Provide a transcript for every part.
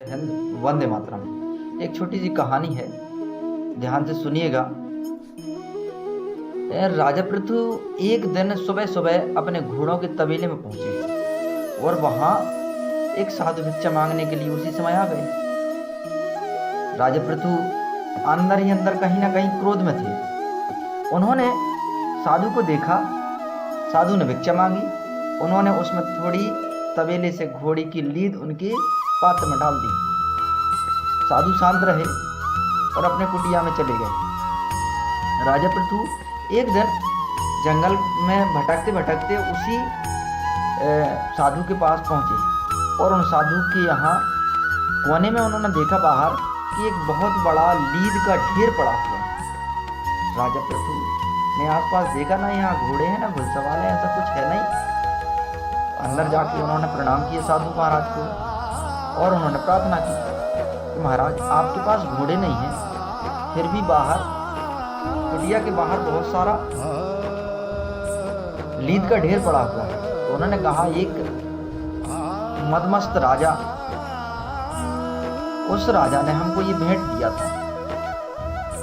वंदे मातरम। एक छोटी सी कहानी है, ध्यान से सुनिएगा। राजा पृथु एक दिन सुबह सुबह अपने घोड़ों के तबेले में पहुंचे और वहां एक साधु भिक्षा मांगने के लिए उसी समय आ गए। राजा पृथु अंदर ही अंदर कहीं ना कहीं क्रोध में थे। उन्होंने साधु को देखा, साधु ने भिक्षा मांगी। उन्होंने उसमें थोड़ी तबेले से घोड़ी की लीद उनके पात्र में डाल दी। साधु शांत रहे और अपने कुटिया में चले गए। राजा पृथु एक दिन जंगल में भटकते भटकते उसी साधु के पास पहुंचे और उन साधु के यहाँ कोने में उन्होंने देखा बाहर कि एक बहुत बड़ा लीद का ढेर पड़ा हुआ है। राजा पृथु ने आसपास देखा, ना यहाँ घोड़े हैं ना घुड़सवार है, ऐसा कुछ है नहीं। अंदर जाके उन्होंने प्रणाम किया साधु महाराज को और उन्होंने प्रार्थना की कि महाराज आपके पास घोड़े नहीं हैं, फिर भी बाहर कुटिया के बाहर बहुत सारा लीद का ढेर पड़ा हुआ है। तो उन्होंने कहा, एक मदमस्त राजा, उस राजा ने हमको ये भेंट दिया था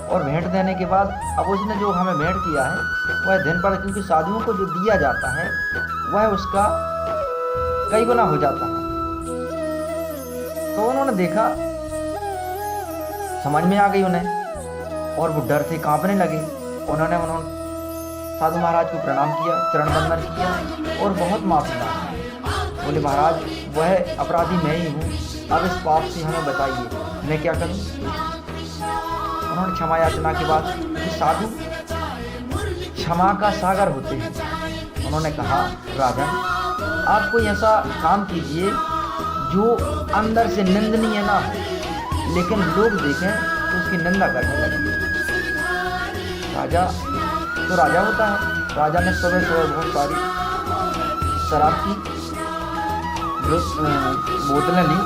और भेंट देने के बाद अब उसने जो हमें भेंट किया है वह दिन पर, क्योंकि साधुओं को जो दिया जाता है वह उसका कई गुना हो जाता है। तो उन्होंने देखा, समझ में आ गई उन्हें और वो डर से कांपने लगे। उन्होंने साधु महाराज को प्रणाम किया, चरण वंदन किया और बहुत माफी मांगी। बोले, महाराज वह अपराधी मैं ही हूँ, अब इस पाप से हमें बताइए, मैं क्या करूँ। उन्होंने क्षमा याचना के बाद, कि साधु क्षमा का सागर होते हैं, उन्होंने कहा, राजन आप कोई ऐसा काम कीजिए जो अंदर से निंदनीय ना हो लेकिन लोग देखें तो उसकी निंदा करने लगे। राजा तो राजा होता है। राजा ने सुबह सुबह बहुत सारी शराब की बोतलें ली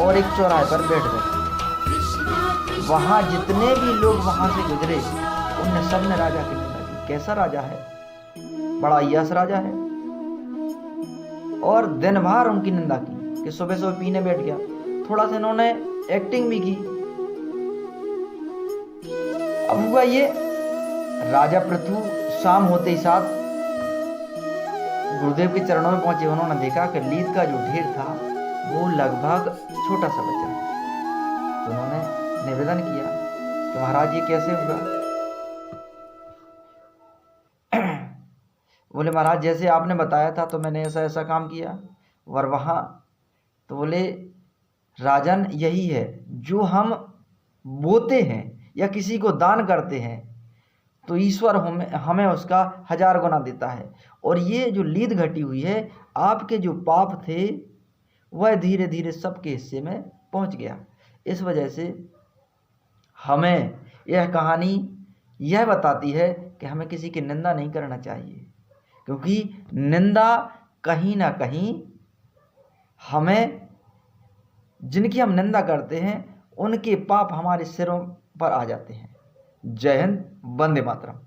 और एक चौराहे पर बैठ गए। वहां जितने भी लोग वहां से गुजरे उनने सबने राजा की निंदा की। कैसा राजा है, बड़ा यश राजा है। और दिन भर उनकी निंदा की कि सुबह सुबह पीने बैठ गया। थोड़ा सा इन्होंने एक्टिंग भी की। अब हुआ ये, राजा पृथु शाम होते ही साथ गुरुदेव के चरणों में पहुंचे। उन्होंने देखा कि लीद का जो ढेर था वो लगभग छोटा सा बचा। तो उन्होंने निवेदन किया कि महाराज ये कैसे हुआ। बोले, महाराज जैसे आपने बताया था तो मैंने ऐसा ऐसा काम किया। और वहाँ तो बोले, राजन यही है, जो हम बोते हैं या किसी को दान करते हैं तो ईश्वर हमें उसका 1000 गुना देता है। और ये जो लीद घटी हुई है, आपके जो पाप थे वह धीरे धीरे सबके हिस्से में पहुंच गया। इस वजह से हमें यह कहानी यह बताती है कि हमें किसी की निंदा नहीं करना चाहिए, क्योंकि निंदा कहीं ना कहीं हमें, जिनकी हम निंदा करते हैं उनके पाप हमारे सिरों पर आ जाते हैं। जय हिंद, वंदे मातरम।